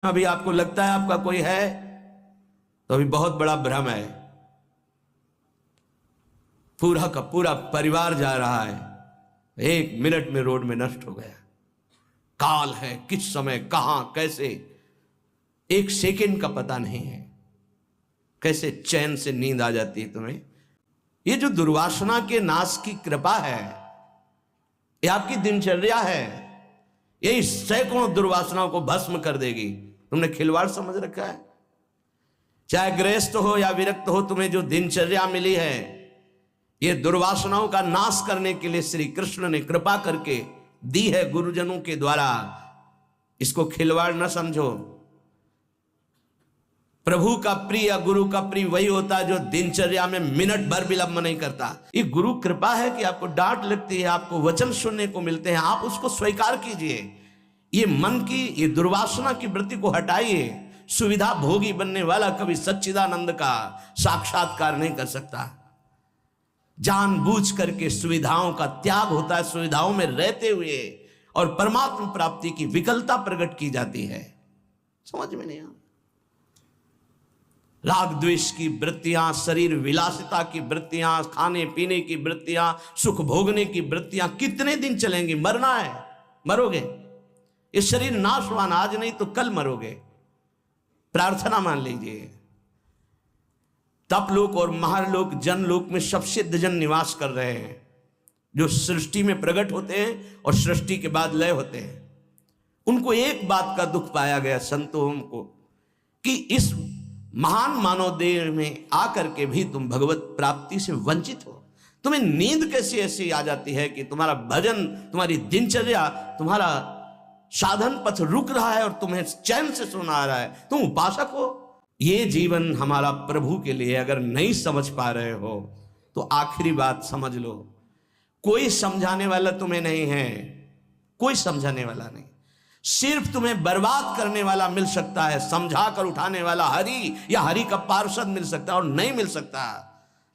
अभी आपको लगता है आपका कोई है तो अभी बहुत बड़ा भ्रम है। पूरा का पूरा परिवार जा रहा है, 1 मिनट में रोड में नष्ट हो गया। काल है, किस समय कहां कैसे 1 सेकंड का पता नहीं है। कैसे चैन से नींद आ जाती है तुम्हें। ये जो दुर्वासना के नाश की कृपा है, ये आपकी दिनचर्या है, यही सैकड़ों दुर्वासनाओं को भस्म कर देगी। तुमने खिलवाड़ समझ रखा है। चाहे गृहस्थ हो या विरक्त हो, तुम्हें जो दिनचर्या मिली है, ये दुर्वासनाओं का नाश करने के लिए श्री कृष्ण ने कृपा करके दी है गुरुजनों के द्वारा। इसको खिलवाड़ न समझो। प्रभु का प्रिय, गुरु का प्रिय वही होता है जो दिनचर्या में मिनट भर विलंब नहीं करता। ये गुरु कृपा है कि आपको डांट लगती है, आपको वचन सुनने को मिलते हैं, आप उसको स्वीकार कीजिए। ये मन की, ये दुर्वासना की वृत्ति को हटाइए। सुविधा भोगी बनने वाला कभी सच्चिदानंद का साक्षात्कार नहीं कर सकता। जानबूझ करके सुविधाओं का त्याग होता है, सुविधाओं में रहते हुए, और परमात्मा प्राप्ति की विकलता प्रकट की जाती है। समझ में नहीं आता। राग द्वेष की वृत्तियां, शरीर विलासिता की वृत्तियां, खाने पीने की वृत्तियां, सुख भोगने की वृत्तियां कितने दिन चलेंगी। मरना है, मरोगे। ये शरीर नाशवान, आज नहीं तो कल मरोगे। प्रार्थना मान लीजिए। तपलोक और महालोक, जनलोक में सब सिद्धजन निवास कर रहे हैं, जो सृष्टि में प्रकट होते हैं और सृष्टि के बाद लय होते हैं। उनको एक बात का दुख पाया गया, संतों को, कि इस महान मानव देह में आकर के भी तुम भगवत प्राप्ति से वंचित हो। तुम्हें नींद कैसी ऐसी आ जाती है कि तुम्हारा भजन, तुम्हारी दिनचर्या, तुम्हारा साधन पथ रुक रहा है और तुम्हें चैन से सोना आ रहा है। तुम उपासक हो। ये जीवन हमारा प्रभु के लिए। अगर नहीं समझ पा रहे हो तो आखिरी बात समझ लो, कोई समझाने वाला तुम्हें नहीं है, कोई समझाने वाला नहीं। सिर्फ तुम्हें बर्बाद करने वाला मिल सकता है, समझा कर उठाने वाला हरि या हरि का पार्षद मिल सकता है, और नहीं मिल सकता।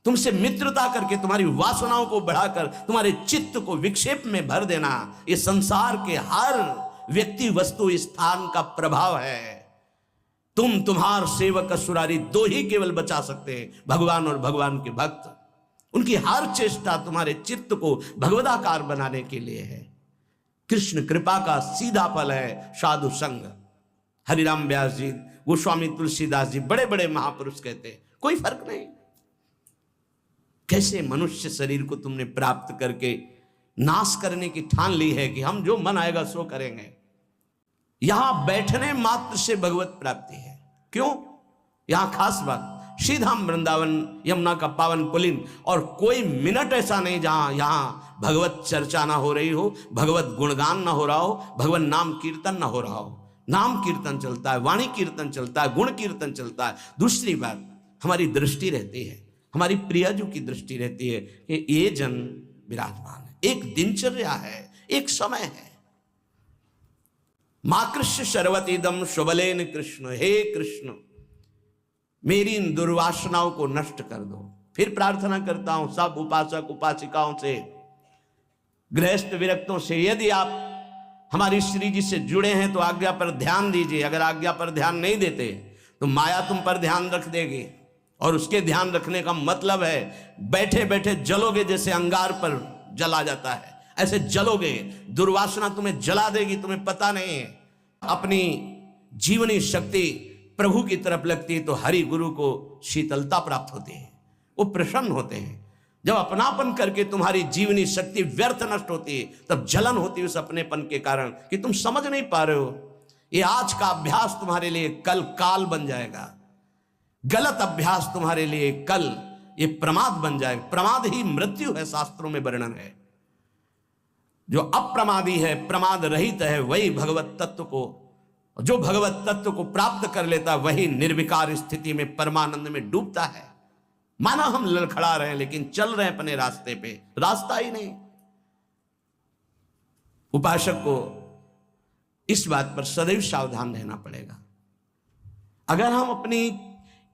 तुमसे मित्रता करके तुम्हारी वासनाओं को बढ़ाकर तुम्हारे चित्त को विक्षेप में भर देना, ये संसार के हर व्यक्ति वस्तु स्थान का प्रभाव है। तुम, तुम्हार सेवक असुरारी, 2 ही केवल बचा सकते हैं, भगवान और भगवान के भक्त। उनकी हर चेष्टा तुम्हारे चित्त को भगवदाकार बनाने के लिए है। कृष्ण कृपा का सीधा फल है साधु संग। हरिराम व्यास जी, गोस्वामी तुलसीदास जी, बड़े बड़े महापुरुष कहते हैं कोई फर्क नहीं। कैसे मनुष्य शरीर को तुमने प्राप्त करके नाश करने की ठान ली है कि हम जो मन आएगा सो करेंगे। यहां बैठने मात्र से भगवत प्राप्ति है। क्यों? यहां खास बात, श्रीधाम वृंदावन यमुना का पावन पुलिन, और कोई मिनट ऐसा नहीं जहां यहां भगवत चर्चा ना हो रही हो, भगवत गुणगान ना हो रहा हो, भगवत नाम कीर्तन ना हो रहा हो। नाम कीर्तन चलता है, वाणी कीर्तन चलता है, गुण कीर्तन चलता है। दूसरी बात, हमारी दृष्टि रहती है, हमारी प्रियजू की दृष्टि रहती है कि ये जन विराजमान है। एक दिनचर्या है, एक समय है। मां कृष्ण शर्वतीदम शुभलेन कृष्ण, हे कृष्ण मेरी इन दुर्वासनाओं को नष्ट कर दो। फिर प्रार्थना करता हूं सब उपासक उपासिकाओं से, गृहस्थ विरक्तों से, यदि आप हमारी श्री जी से जुड़े हैं तो आज्ञा पर ध्यान दीजिए। अगर आज्ञा पर ध्यान नहीं देते तो माया तुम पर ध्यान रख देगी, और उसके ध्यान रखने का मतलब है बैठे बैठे जलोगे, जैसे अंगार पर जला जाता है ऐसे जलोगे। दुर्वासना तुम्हें जला देगी, तुम्हें पता नहीं है। अपनी जीवनी शक्ति प्रभु की तरफ लगती है तो हरि गुरु को शीतलता प्राप्त होती है, वो प्रसन्न होते हैं। जब अपनापन करके तुम्हारी जीवनी शक्ति व्यर्थ नष्ट होती है, तब जलन होती है उस अपनेपन के कारण कि तुम समझ नहीं पा रहे हो। ये आज का अभ्यास तुम्हारे लिए कल काल बन जाएगा। गलत अभ्यास तुम्हारे लिए कल ये प्रमाद बन जाएगा। प्रमाद ही मृत्यु है, शास्त्रों में वर्णन है। जो अप्रमादी है, प्रमाद रहित है, वही भगवत तत्व को, जो भगवत तत्व को प्राप्त कर लेता, वही निर्विकार स्थिति में परमानंद में डूबता है। माना हम लड़खड़ा रहे हैं लेकिन चल रहे हैं अपने रास्ते पे, रास्ता ही नहीं। उपासक को इस बात पर सदैव सावधान रहना पड़ेगा। अगर हम अपनी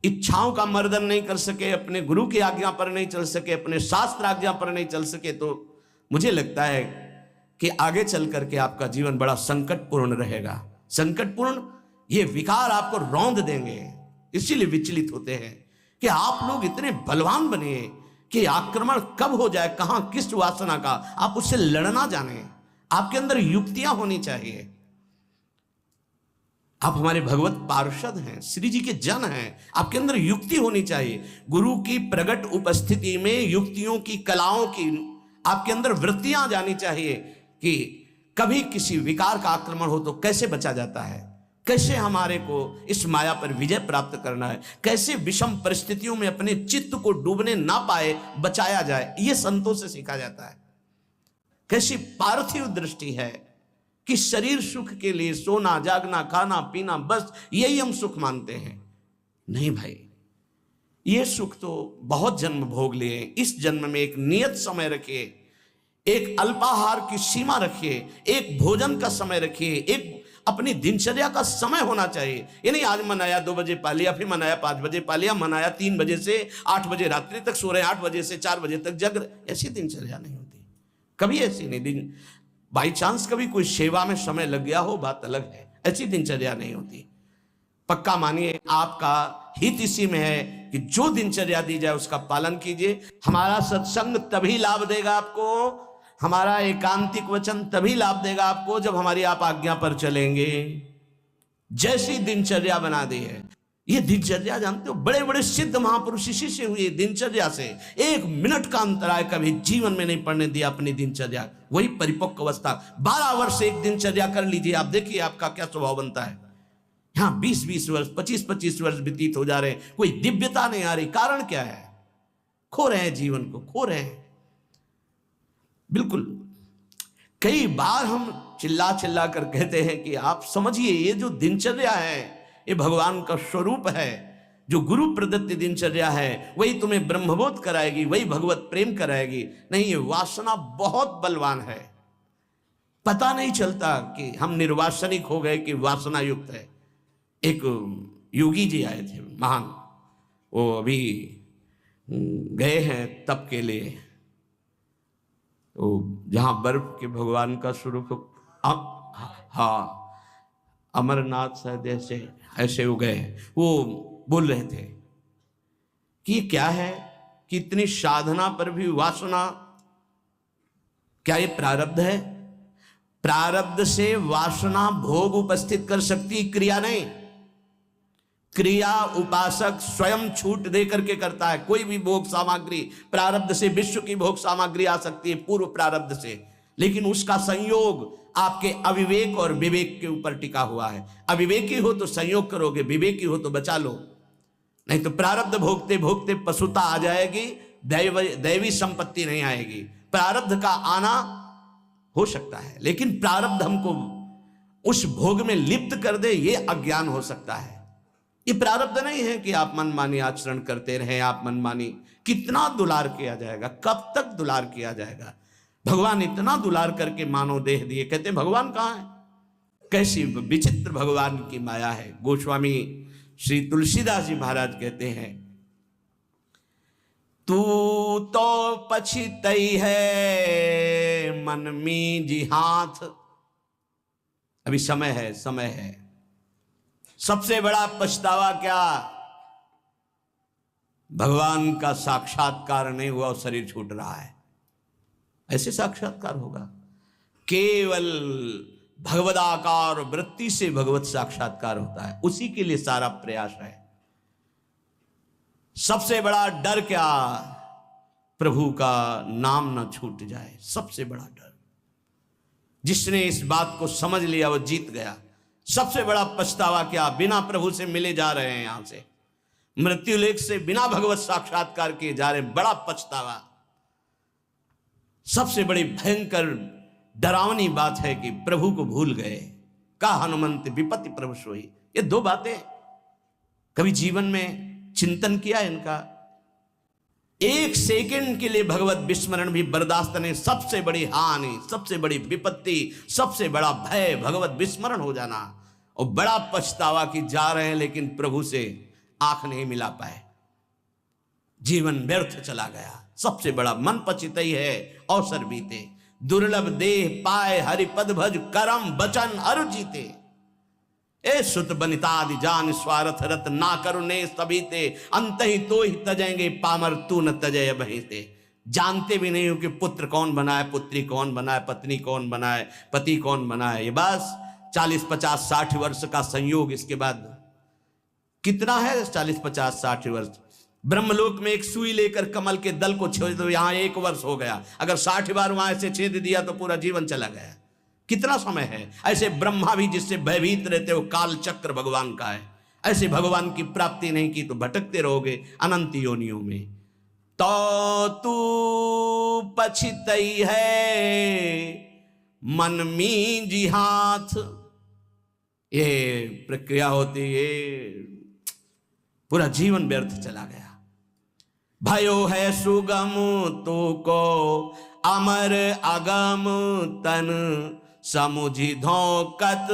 इच्छाओं का मर्दन नहीं कर सके, अपने गुरु की आज्ञा पर नहीं चल सके, अपने शास्त्र आज्ञा पर नहीं चल सके, तो मुझे लगता है कि आगे चल करके आपका जीवन बड़ा संकटपूर्ण रहेगा। संकटपूर्ण ये विकार आपको रौंद देंगे। इसीलिए विचलित होते हैं कि आप लोग इतने बलवान बने कि आक्रमण कब हो जाए, कहां किस वासना का, आप उससे लड़ना जाने। आपके अंदर युक्तियां होनी चाहिए। आप हमारे भगवत पार्षद हैं, श्री जी के जन हैं, आपके अंदर युक्ति होनी चाहिए। गुरु की प्रगट उपस्थिति में युक्तियों की, कलाओं की आपके अंदर वृत्तियां जानी चाहिए कि कभी किसी विकार का आक्रमण हो तो कैसे बचा जाता है, कैसे हमारे को इस माया पर विजय प्राप्त करना है, कैसे विषम परिस्थितियों में अपने चित्त को डूबने ना पाए बचाया जाए, यह संतों से सीखा जाता है। कैसी पार्थिव दृष्टि है कि शरीर सुख के लिए सोना जागना खाना पीना बस यही हम सुख मानते हैं। नहीं भाई, ये सुख तो बहुत जन्म भोग लिए। इस जन्म में एक नियत समय रखिए, एक अल्पाहार की सीमा रखिए, एक भोजन का समय रखिए, एक अपनी दिनचर्या का समय होना चाहिए। ये नहीं आज मनाया 2 बजे पा लिया, फिर मनाया 5 बजे पा लिया, मनाया 3 बजे से 8 बजे रात्रि तक सो रहे, 8 बजे से 4 बजे तक जग रहे। ऐसी दिनचर्या नहीं होती, कभी ऐसी नहीं। दिन बाई चांस कभी कोई सेवा में समय लग गया हो, बात अलग है, ऐसी दिनचर्या नहीं होती। पक्का मानिए आपका हित इसी में है कि जो दिनचर्या दी जाए उसका पालन कीजिए। हमारा सत्संग तभी लाभ देगा आपको, हमारा एकांतिक वचन तभी लाभ देगा आपको जब हमारी आप आज्ञा पर चलेंगे। जैसी दिनचर्या बना दी है, ये दिनचर्या जानते हो, बड़े बड़े सिद्ध महापुरुष इसी से हुए, दिनचर्या से। 1 मिनट का अंतराय कभी जीवन में नहीं पड़ने दिया अपनी दिनचर्या, वही परिपक्व अवस्था। 12 वर्ष एक दिनचर्या कर लीजिए, आप देखिए आपका क्या स्वभाव बनता है। यहां 20-20 वर्ष 25-25 वर्ष व्यतीत हो जा रहे हैं, कोई दिव्यता नहीं आ रही। कारण क्या है? खो रहे हैं, जीवन को खो रहे हैं। बिल्कुल, कई बार हम चिल्ला चिल्ला कर कहते हैं कि आप समझिए, ये जो दिनचर्या है ये भगवान का स्वरूप है। जो गुरु प्रदत्त दिनचर्या है वही तुम्हें ब्रह्मबोध कराएगी, वही भगवत प्रेम कराएगी। नहीं, ये वासना बहुत बलवान है, पता नहीं चलता कि हम निर्वासनिक हो गए कि वासना युक्त है। एक योगी जी आए थे महान, वो अभी गए हैं तप के लिए, तो जहां बर्फ के भगवान का स्वरूप, हाँ अमरनाथ शायद ऐसे हो गए। वो बोल रहे थे कि ये क्या है कि इतनी साधना पर भी वासना, क्या ये प्रारब्ध है? प्रारब्ध से वासना भोग उपस्थित कर सकती, क्रिया नहीं। क्रिया उपासक स्वयं छूट दे करके करता है। कोई भी भोग सामग्री प्रारब्ध से, विश्व की भोग सामग्री आ सकती है पूर्व प्रारब्ध से, लेकिन उसका संयोग आपके अविवेक और विवेक के ऊपर टिका हुआ है। अविवेकी हो तो संयोग करोगे, विवेकी हो तो बचा लो, नहीं तो प्रारब्ध भोगते भोगते पशुता आ जाएगी, दैवी संपत्ति नहीं आएगी। प्रारब्ध का आना हो सकता है, लेकिन प्रारब्ध हमको उस भोग में लिप्त कर दे, ये अज्ञान हो सकता है। ये प्रारब्ध नहीं है कि आप मनमानी आचरण करते रहें। आप मनमानी, कितना दुलार किया जाएगा, कब तक दुलार किया जाएगा? भगवान इतना दुलार करके मानव देह दिए, कहते हैं भगवान कहाँ है? कैसी विचित्र भगवान की माया है। गोस्वामी श्री तुलसीदास जी महाराज कहते हैं, तू तो पछितई है मन में जी हाथ। अभी समय है, समय है। सबसे बड़ा पछतावा क्या? भगवान का साक्षात्कार नहीं हुआ और शरीर छूट रहा है। ऐसे साक्षात्कार होगा? केवल भगवदाकार वृत्ति से भगवत साक्षात्कार होता है, उसी के लिए सारा प्रयास है। सबसे बड़ा डर क्या? प्रभु का नाम न छूट जाए, सबसे बड़ा डर। जिसने इस बात को समझ लिया वो जीत गया। सबसे बड़ा पछतावा क्या? बिना प्रभु से मिले जा रहे हैं, यहां से मृत्यु लेख से बिना भगवत साक्षात्कार किए जा रहे हैं, बड़ा पछतावा। सबसे बड़ी भयंकर डरावनी बात है कि प्रभु को भूल गए। का हनुमंत विपत्ति प्रभु सोई। ये 2 बातें कभी जीवन में चिंतन किया इनका? 1 सेकंड के लिए भगवत विस्मरण भी बर्दाश्त नहीं। सबसे बड़ी हानि, सबसे बड़ी विपत्ति, सबसे बड़ा भय भगवत विस्मरण हो जाना। और बड़ा पछतावा कि जा रहे हैं लेकिन प्रभु से आंख नहीं मिला पाए, जीवन व्यर्थ चला गया। सबसे बड़ा मन पछितई है अवसर बीते, दुर्लभ देह पाए हरिपद भज करम बचन अरु जीते। ए सुत बनितादि जान स्वार्थ रत ना करुणे सभी ते, अंत ही तो ही तजेंगे पामर तू न तजय बही ते। जानते भी नहीं हो कि पुत्र कौन बनाए, पुत्री कौन बनाए, पत्नी कौन बनाए, पति कौन बनाए। ये बस 40 50 60 वर्ष का संयोग, इसके बाद कितना है 40 50 60 वर्ष। ब्रह्मलोक में एक सुई लेकर कमल के दल को छेद दो, यहां 1 वर्ष हो गया। अगर 60 बार वहां से छेद दिया तो पूरा जीवन चला गया। कितना समय है। ऐसे ब्रह्मा भी जिससे भयभीत रहते हो, काल चक्र भगवान का है। ऐसे भगवान की प्राप्ति नहीं की तो भटकते रहोगे अनंत योनियों में। तो तू पछितई है मन मींजी हाथ, ये प्रक्रिया होती है, पूरा जीवन व्यर्थ चला गया। भयो है सुगम तो को अमर अगम तन, समुझी धोकत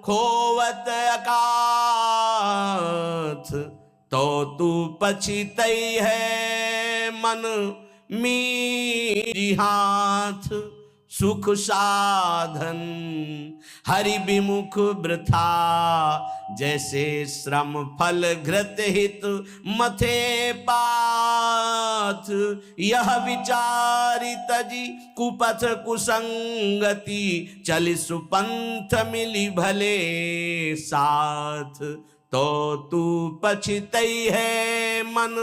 खोवत अकाथ। तो तू पछितई है मन मींजी हाथ, सुख साधन हरि विमुख वृथा, जैसे श्रम फल घृत हित मथे पाथ। यह विचारी तजी कुपथ कुसंगति, चलि सुपंथ मिली भले साथ। तो तू पछितई है मन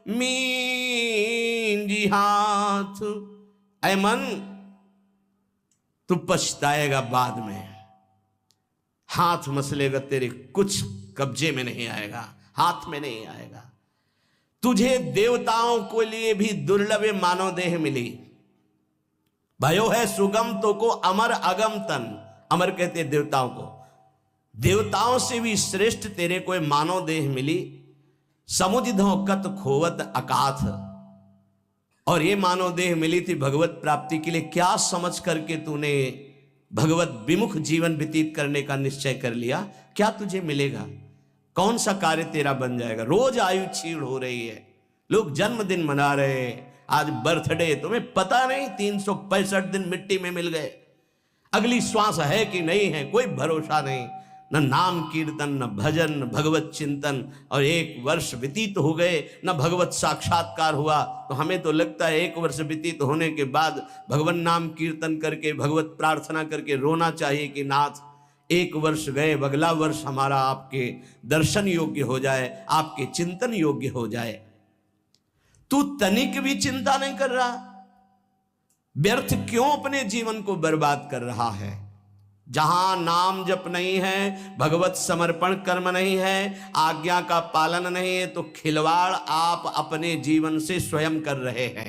मींजी हाथ। ऐ मन, तू पछताएगा बाद में, हाथ मसलेगा, तेरे कुछ कब्जे में नहीं आएगा, हाथ में नहीं आएगा। तुझे देवताओं को लिए भी दुर्लभ मानव देह मिली। भयो है सुगम तो को अमर अगम तन, अमर कहते देवताओं को, देवताओं से भी श्रेष्ठ तेरे को मानव देह मिली। समुझ धोकत खोवत अकाथ, और ये मानव देह मिली थी भगवत प्राप्ति के लिए। क्या समझ करके तूने भगवत विमुख जीवन व्यतीत करने का निश्चय कर लिया? क्या तुझे मिलेगा? कौन सा कार्य तेरा बन जाएगा? रोज आयु छीड़ हो रही है, लोग जन्मदिन मना रहे हैं, आज बर्थडे, तुम्हें पता नहीं 365 दिन मिट्टी में मिल गए। अगली श्वास है कि नहीं है कोई भरोसा नहीं। न नाम कीर्तन, न भजन, न भगवत चिंतन, और 1 वर्ष व्यतीत हो गए, न भगवत साक्षात्कार हुआ। तो हमें तो लगता है 1 वर्ष व्यतीत होने के बाद भगवान नाम कीर्तन करके, भगवत प्रार्थना करके रोना चाहिए कि नाथ 1 वर्ष गए, अगला वर्ष हमारा आपके दर्शन योग्य हो जाए, आपके चिंतन योग्य हो जाए। तू तनिक भी चिंता नहीं कर रहा, व्यर्थ क्यों अपने जीवन को बर्बाद कर रहा है? जहां नाम जप नहीं है, भगवत समर्पण कर्म नहीं है, आज्ञा का पालन नहीं है, तो खिलवाड़ आप अपने जीवन से स्वयं कर रहे हैं।